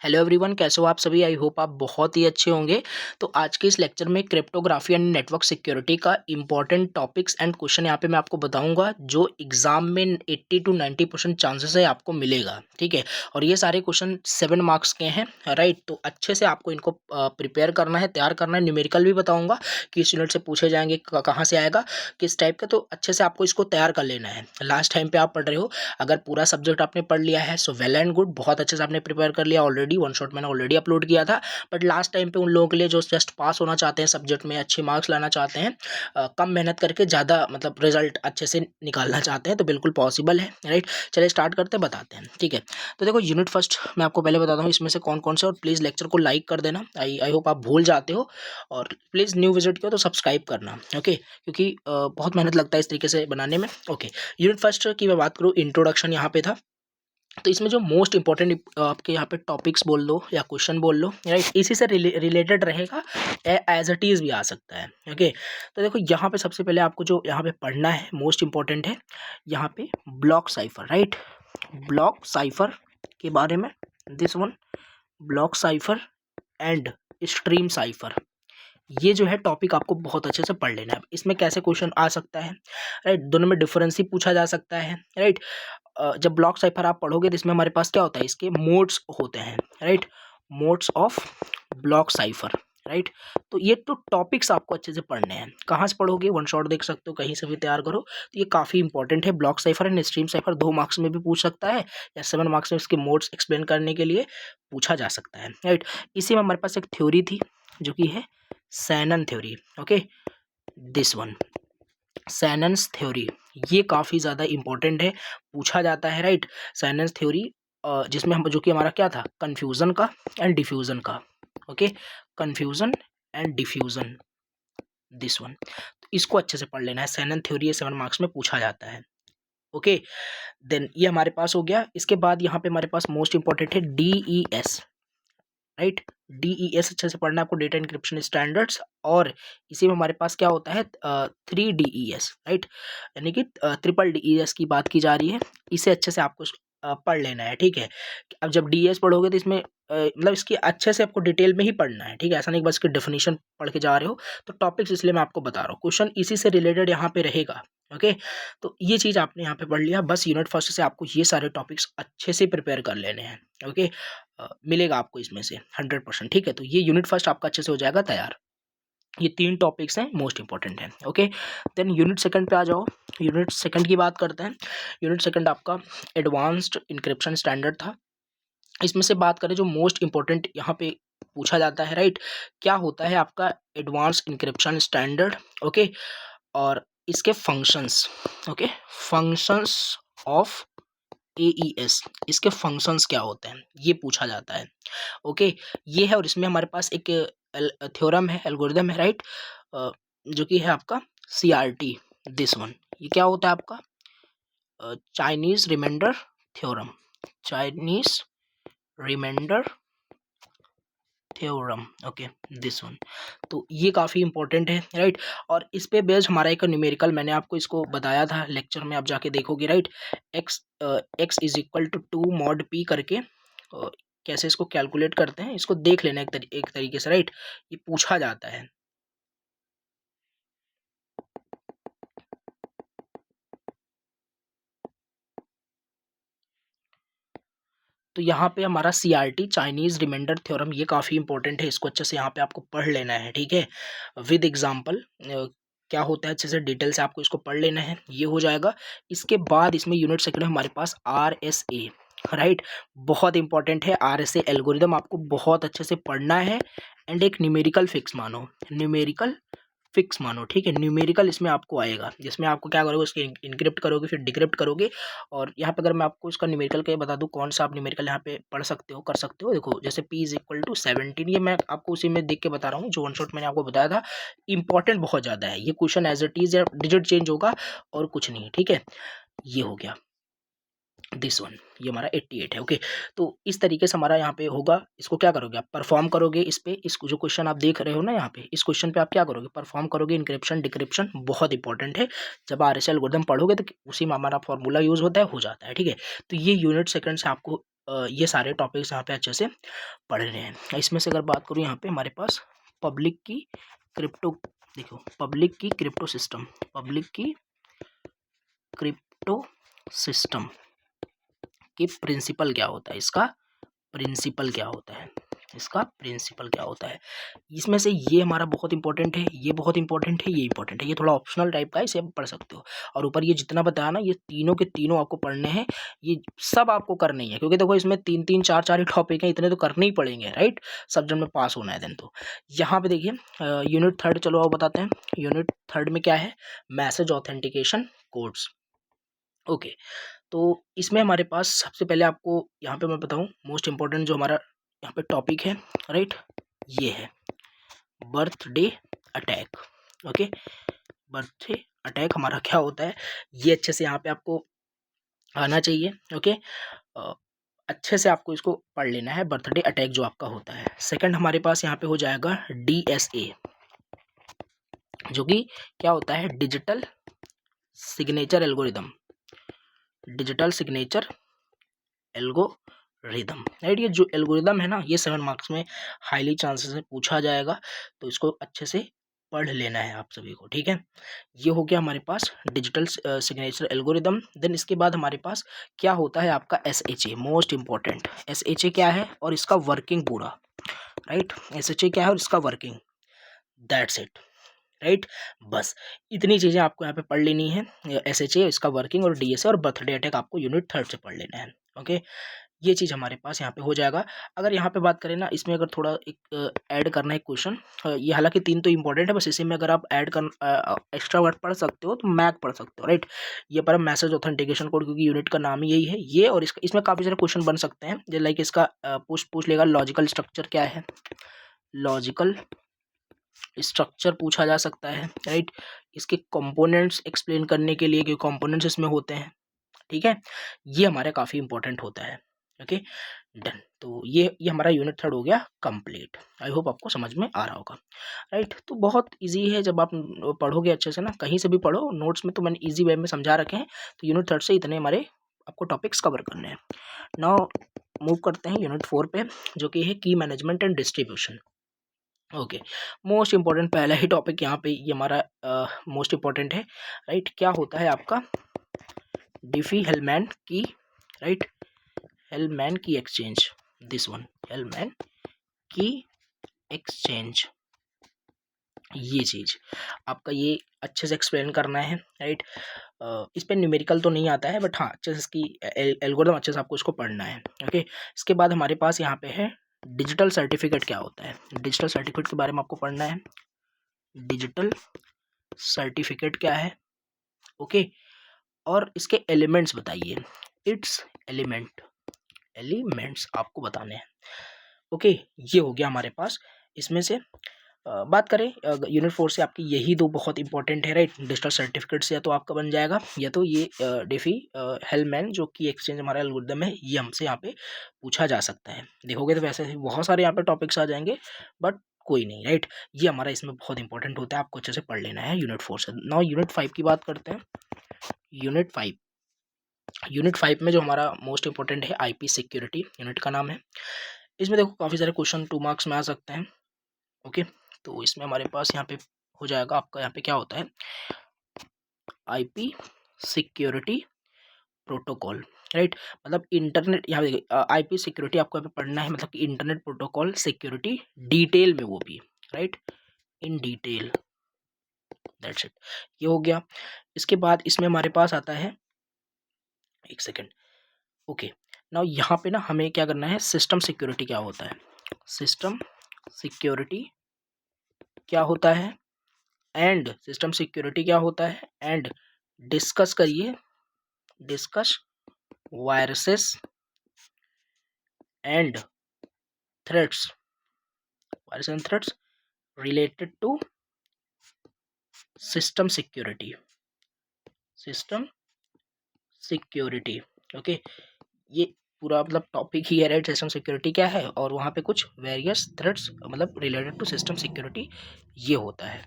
Hello everyone, कैसे हो आप सभी। आई होप आप बहुत ही अच्छे होंगे। तो आज के इस लेक्चर में क्रिप्टोग्राफी एंड नेटवर्क सिक्योरिटी का इंपॉर्टेंट टॉपिक्स एंड क्वेश्चन यहाँ पे मैं आपको बताऊंगा जो एग्जाम में 80 to 90% चांसेस है आपको मिलेगा। ठीक है, और ये सारे क्वेश्चन 7 मार्क्स के हैं। राइट, तो अच्छे से आपको इनको प्रिपेयर करना है, तैयार करना है। न्यूमेरिकल भी बताऊँगा किस यूनिट से पूछे जाएंगे, कहाँ से आएगा, किस टाइप का। तो अच्छे से आपको इसको तैयार कर लेना है। लास्ट टाइम पे आप पढ़ रहे हो, अगर पूरा सब्जेक्ट आपने पढ़ लिया है सो वेल एंड गुड, बहुत अच्छे से आपने प्रिपेयर कर लिया ऑलरेडी। वन शॉट मैंने ऑलरेडी अपलोड किया था। बट लास्ट टाइम पे उन लोगों के लिए जो जस्ट पास होना चाहते हैं सब्जेक्ट में, अच्छे मार्क्स लाना चाहते हैं, कम मेहनत करके ज़्यादा मतलब रिजल्ट अच्छे से निकालना चाहते हैं, तो बिल्कुल पॉसिबल है। राइट, चलिए स्टार्ट करते हैं, बताते हैं। ठीक है, तो देखो यूनिट फर्स्ट मैं आपको पहले बताता हूँ इसमें से कौन कौन से, और प्लीज़ लेक्चर को लाइक कर देना। आई होप आप भूल जाते हो, और प्लीज़ न्यू विजिट किया तो सब्सक्राइब करना। ओके, क्योंकि बहुत मेहनत लगता है इस तरीके से बनाने में। ओके, यूनिट फर्स्ट की मैं बात करूँ, इंट्रोडक्शन यहाँ पे था। तो इसमें जो मोस्ट इंपॉर्टेंट आपके यहाँ पे टॉपिक्स बोल लो या क्वेश्चन बोल लो, राइट, इसी से रिलेटेड रहेगा, एज इट इज़ भी आ सकता है। ओके, तो देखो यहाँ पे सबसे पहले आपको जो यहाँ पे पढ़ना है मोस्ट इंपॉर्टेंट है यहाँ पे block cipher. Right, block cipher के बारे में, this one, block cipher and stream cipher, ये जो है टॉपिक आपको बहुत अच्छे से पढ़ लेना है। इसमें कैसे क्वेश्चन आ सकता है, राइट, दोनों में डिफरेंस ही पूछा जा सकता है। राइट, जब ब्लॉक साइफर आप पढ़ोगे तो इसमें हमारे पास क्या होता है, इसके मोड्स होते हैं। Right, modes of block cipher. Right, तो ये तो टॉपिक्स आपको अच्छे से पढ़ने हैं। कहाँ से पढ़ोगे, वन शॉट देख सकते हो, कहीं से भी तैयार करो। तो ये काफ़ी इंपॉर्टेंट है। Block cipher and stream cipher 2 marks में भी पूछ सकता है, या 7 मार्क्स में इसके मोड्स एक्सप्लेन करने के लिए पूछा जा सकता है। राइट, इसी में हमारे पास एक थ्योरी थी जो कि है Shannon theory. Okay, this one, Shannon's theory, ये काफ़ी ज़्यादा इंपॉर्टेंट है, पूछा जाता है। राइट, शैनन्स थ्योरी, जिसमें हम, जो कि हमारा क्या था, कन्फ्यूज़न का एंड डिफ्यूज़न का। Okay, confusion and diffusion, this one, तो इसको अच्छे से पढ़ लेना है। शैनन थ्योरी ये 7 मार्क्स में पूछा जाता है। ओके, देन ये हमारे पास हो गया। इसके बाद यहाँ पे हमारे पास मोस्ट इंपॉर्टेंट है DES। राइट, DES अच्छे से पढ़ना है आपको, डेटा इंक्रिप्शन स्टैंडर्ड्स। और इसी में हमारे पास क्या होता है, 3DES। राइट, यानी कि ट्रिपल DES की बात की जा रही है। इसे अच्छे से आपको पढ़ लेना है। ठीक है, अब जब DES पढ़ोगे तो इसमें मतलब इसकी अच्छे से आपको डिटेल में ही पढ़ना है। ठीक है, ऐसा नहीं बस इसकी डेफिनेशन पढ़ के जा रहे हो। तो टॉपिक्स इसलिए मैं आपको बता रहा हूँ, क्वेश्चन इसी से रिलेटेड यहाँ पे रहेगा। ओके, तो ये चीज़ आपने यहाँ पे पढ़ लिया। बस यूनिट फर्स्ट से आपको ये सारे टॉपिक्स अच्छे से प्रिपेयर कर लेने हैं। ओके, मिलेगा आपको इसमें से 100%। ठीक है, तो ये यूनिट फर्स्ट आपका अच्छे से हो जाएगा तैयार। ये 3 टॉपिक्स हैं, मोस्ट इंपॉर्टेंट हैं। ओके, देन यूनिट सेकंड पे आ जाओ। यूनिट सेकंड की बात करते हैं। यूनिट सेकंड आपका एडवांस्ड इंक्रिप्शन स्टैंडर्ड था। इसमें से बात करें जो मोस्ट इंपॉर्टेंट यहाँ पे पूछा जाता है। राइट, क्या होता है आपका एडवांस इंक्रिप्शन स्टैंडर्ड। ओके, और इसके functions. Okay, functions of AES, इसके फंक्शंस क्या होते हैं ये पूछा जाता है। ओके, ये है, और इसमें हमारे पास एक थ्योरम है, एल्गोरिदम है। राइट, जो कि है आपका CRT, दिस वन। ये क्या होता है आपका, Chinese reminder theorem, Chinese reminder theorem. Okay, this one, तो ये काफ़ी इंपॉर्टेंट है। राइट, और इस पे बेस्ड हमारा एक न्यूमेरिकल, मैंने आपको इसको बताया था लेक्चर में, आप जाके देखोगे। Right, x is equal to 2 mod p करके, कैसे इसको कैलकुलेट करते हैं इसको देख लेना एक तरीके से। राइट, ये पूछा जाता है। तो यहाँ पे हमारा CRT, चाइनीज रिमाइंडर थ्योरम, ये काफ़ी इंपॉर्टेंट है। इसको अच्छे से यहाँ पे आपको पढ़ लेना है। ठीक है, विद एग्जाम्पल क्या होता है अच्छे से डिटेल से आपको इसको पढ़ लेना है, ये हो जाएगा। इसके बाद इसमें यूनिट सेकंड में हमारे पास RSA। राइट, बहुत इंपॉर्टेंट है। RSA एल्गोरिदम आपको बहुत अच्छे से पढ़ना है, एंड एक न्यूमेरिकल फिक्स मानो, न्यूमेरिकल फिक्स मानो। ठीक है, न्यूमेरिकल इसमें आपको आएगा, जिसमें आपको क्या करोगे, उसके इनक्रिप्ट करोगे, फिर डिक्रिप्ट करोगे। और यहाँ पे अगर मैं आपको इसका न्यूमेरिकल का बता दूँ, कौन सा आप न्यूमेरिकल यहाँ पे पढ़ सकते हो, कर सकते हो। देखो, जैसे P इज इक्वल टू 17, ये मैं आपको उसी में देख के बता रहा हूँ, जो वन शॉट मैंने आपको बताया था। इंपॉर्टेंट बहुत ज़्यादा है ये क्वेश्चन, एज इट इज या डिजिट चेंज होगा और कुछ नहीं। ठीक है, ये हो गया दिस वन, ये हमारा 88 है। ओके, तो इस तरीके से हमारा यहाँ पे होगा। इसको क्या करोगे आप, परफॉर्म करोगे इस पे, इसको जो क्वेश्चन आप देख रहे हो ना यहाँ पे, इस क्वेश्चन पे आप क्या करोगे, परफॉर्म करोगे। इंक्रिप्शन डिक्रिप्शन बहुत इंपॉर्टेंट है। जब RSA एल्गोरिथम पढ़ोगे तो उसी में हमारा फॉर्मूला यूज होता है, हो जाता है। ठीक है, तो ये यूनिट सेकंड से आपको ये सारे टॉपिक्स यहाँ पे अच्छे से पढ़ रहे हैं। इसमें से अगर बात करूँ यहाँ पे हमारे पास पब्लिक की क्रिप्टो, देखो पब्लिक की क्रिप्टो सिस्टम, पब्लिक की क्रिप्टो सिस्टम की प्रिंसिपल क्या होता है, इसका प्रिंसिपल क्या होता है, इसका प्रिंसिपल क्या होता है। इसमें से ये हमारा बहुत इंपॉर्टेंट है, ये बहुत इंपॉर्टेंट है, ये इंपॉर्टेंट है, ये थोड़ा ऑप्शनल टाइप का है, इसे आप पढ़ सकते हो। और ऊपर ये जितना बताया ना, ये तीनों के तीनों आपको पढ़ने हैं, ये सब आपको करने ही है, क्योंकि देखो इसमें 3-3 4-4 ही टॉपिक हैं, इतने तो करने ही पड़ेंगे, राइट। सब्जेक्ट में पास होना है देन। तो यहाँ पे देखिए यूनिट थर्ड, चलो आप बताते हैं। यूनिट थर्ड में क्या है, मैसेज ऑथेंटिकेशन कोड्स। ओके, तो इसमें हमारे पास सबसे पहले आपको यहाँ पे मैं बताऊँ, मोस्ट इम्पोर्टेंट जो हमारा यहाँ पे टॉपिक है, राइट, ये है birthday attack. Okay, birthday attack हमारा क्या होता है, ये अच्छे से यहाँ पे आपको आना चाहिए। ओके, अच्छे से आपको इसको पढ़ लेना है, बर्थडे अटैक जो आपका होता है। सेकंड हमारे पास यहाँ पे हो जाएगा DSA, जो कि क्या होता है, digital signature algorithm, digital signature algorithm, right. ये जो एल्गोरिदम है ना, ये 7 मार्क्स में हाईली चांसेस से पूछा जाएगा, तो इसको अच्छे से पढ़ लेना है आप सभी को, ठीक है। ये हो गया हमारे पास डिजिटल सिग्नेचर एल्गोरिदम। देन इसके बाद हमारे पास क्या होता है आपका SHA, मोस्ट इंपॉर्टेंट। SHA क्या है और इसका वर्किंग पूरा, राइट। SHA क्या है और इसका वर्किंग, दैट्स इट, राइट। बस इतनी चीज़ें आपको यहाँ पे पढ़ लेनी है, SHA, इसका वर्किंग, और DSA और बर्थडे अटैक आपको यूनिट थर्ड से पढ़ लेना है। ओके, ये चीज़ हमारे पास यहाँ पे हो जाएगा। अगर यहाँ पे बात करें ना, इसमें अगर थोड़ा एक ऐड करना है क्वेश्चन, ये हालांकि 3 तो इंपॉर्टेंट है, बस इसी में अगर आप ऐड कर एक्स्ट्रा वर्ड पढ़ सकते हो तो मैक पढ़ सकते हो, राइट। ये पर मैसेज ऑथेंटिकेशन कोड, क्योंकि यूनिट का नाम ही यही है ये, और इसका इसमें काफ़ी सारे क्वेश्चन बन सकते हैं, जैसे लाइक इसका पूछ लेगा लॉजिकल स्ट्रक्चर क्या है, लॉजिकल स्ट्रक्चर पूछा जा सकता है, राइट। इसके कंपोनेंट्स एक्सप्लेन करने के लिए, क्योंकि कंपोनेंट्स इसमें होते हैं, ठीक है। ये हमारे काफ़ी इंपॉर्टेंट होता है। Okay, done. तो ये हमारा यूनिट थर्ड हो गया कंप्लीट। आई होप आपको समझ में आ रहा होगा, राइट। तो बहुत इजी है, जब आप पढ़ोगे अच्छे से ना, कहीं से भी पढ़ो, नोट्स में तो मैंने इजी वे में समझा रखे हैं। तो यूनिट थर्ड से इतने हमारे आपको टॉपिक्स कवर करने हैं। नाउ मूव करते हैं यूनिट 4 पे, जो कि है की management and distribution. Okay, most important पहला ही टॉपिक यहाँ पे ये हमारा मोस्ट इंपॉर्टेंट है, राइट। क्या होता है आपका डिफी हेलमैन की, राइट, हेलमैन की एक्सचेंज, दिस वन, हेलमैन की एक्सचेंज, ये चीज़ आपका ये अच्छे से एक्सप्लेन करना है, राइट। इस पर न्यूमेरिकल तो नहीं आता है, बट हाँ अच्छे से इसकी एल्गोरिथम अच्छे से आपको इसको पढ़ना है। ओके, इसके बाद हमारे पास यहाँ पे है डिजिटल सर्टिफिकेट क्या होता है, डिजिटल सर्टिफिकेट के बारे में आपको पढ़ना है, डिजिटल सर्टिफिकेट क्या है। ओके, और इसके एलिमेंट्स बताइए, इट्स एलिमेंट्स आपको बताने हैं। ओके, ये हो गया हमारे पास। इसमें से बात करें यूनिट 4 से, आपकी यही दो बहुत इंपॉर्टेंट है, राइट। डिजिटल सर्टिफिकेट से या तो आपका बन जाएगा, या तो ये डेफी हेलमैन जो कि एक्सचेंज हमारा एल्गोरिथम है, ये हमसे यहाँ पे पूछा जा सकता है। देखोगे तो वैसे बहुत सारे यहाँ पे टॉपिक्स आ जाएंगे, बट कोई नहीं, राइट। ये हमारा इसमें बहुत इंपॉर्टेंट होता है, आपको अच्छे से पढ़ लेना है यूनिट 4 से। नाउ यूनिट 5 की बात करते हैं। यूनिट 5 में जो हमारा मोस्ट इंपॉर्टेंट है IP सिक्योरिटी, यूनिट का नाम है। इसमें देखो काफ़ी सारे क्वेश्चन 2 मार्क्स में आ सकते हैं। ओके, तो इसमें हमारे पास यहाँ पे हो जाएगा आपका, यहाँ पे क्या होता है IP सिक्योरिटी प्रोटोकॉल, राइट। मतलब इंटरनेट, यहाँ देखिए IP सिक्योरिटी आपको यहाँ पे पढ़ना है, मतलब कि इंटरनेट प्रोटोकॉल सिक्योरिटी डिटेल में, वो भी right, in detail, that's it. ये हो गया। इसके बाद इसमें हमारे पास आता है, एक सेकेंड, ओके, नाउ यहाँ पे ना हमें क्या करना है, सिस्टम सिक्योरिटी क्या होता है, सिस्टम सिक्योरिटी क्या होता है, एंड सिस्टम सिक्योरिटी क्या होता है, एंड डिस्कस करिए, discuss viruses and threats, virus and threats related to system security, system security. Okay, ये पूरा मतलब टॉपिक ही है, राइट। सिस्टम सिक्योरिटी क्या है, और वहाँ पे कुछ वेरियस थ्रेट्स मतलब रिलेटेड टू सिस्टम सिक्योरिटी ये होता है।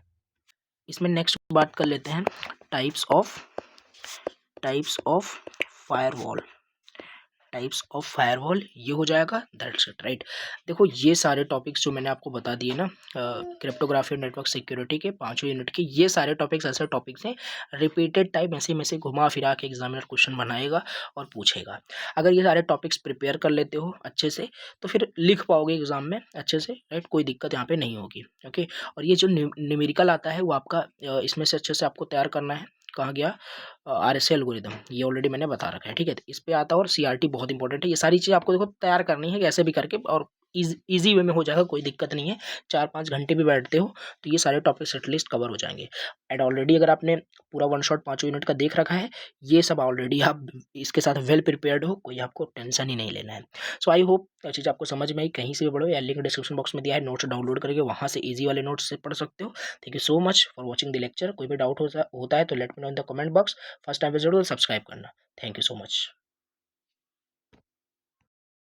इसमें नेक्स्ट बात कर लेते हैं types of firewall, types of firewall, ये हो जाएगा, दैट्स इट, राइट। देखो ये सारे टॉपिक्स जो मैंने आपको बता दिए ना क्रिप्टोग्राफी और नेटवर्क सिक्योरिटी के 5 यूनिट के, ये सारे टॉपिक्स ऐसे टॉपिक्स हैं रिपीटेड टाइम ऐसे में से घुमा फिरा के एग्जामिनर क्वेश्चन बनाएगा और पूछेगा। अगर ये सारे टॉपिक्स प्रिपेयर कर लेते हो अच्छे से तो फिर लिख पाओगे एग्जाम में अच्छे से, राइट, कोई दिक्कत यहाँ पे नहीं होगी। ओके, और ये जो न्यूमेरिकल आता है वो आपका इसमें से अच्छे से आपको तैयार करना है। कहा गया RSA एल्गोरिदम, ये ऑलरेडी मैंने बता रखा है, ठीक है। तो इस पे आता है, और CRT बहुत इंपॉर्टेंट है। ये सारी चीज़ आपको देखो तैयार करनी है कैसे भी करके, और ईजी वे में हो जाएगा, कोई दिक्कत नहीं है। 4-5 घंटे भी बैठते हो तो ये सारे टॉपिक्स एटलीस्ट कवर हो जाएंगे। एंड ऑलरेडी अगर आपने पूरा वन शॉट 5 यूनिट का देख रखा है, ये सब ऑलरेडी आप इसके साथ वेल प्रिपेयर्ड हो, कोई आपको टेंशन ही नहीं लेना है। सो आई होप ये चीज़ आपको समझ में आई। कहीं से भी पढ़ो, या लिंक डिस्क्रिप्शन बॉक्स में दिया है, नोट्स डाउनलोड करके वहाँ से ईजी वाले नोट्स से पढ़ सकते हो। Thank you so much for watching the lecture. कोई भी डाउट होता है तो let me know in the comment box. First time visit हो तो सब्सक्राइब करना। Thank you so much.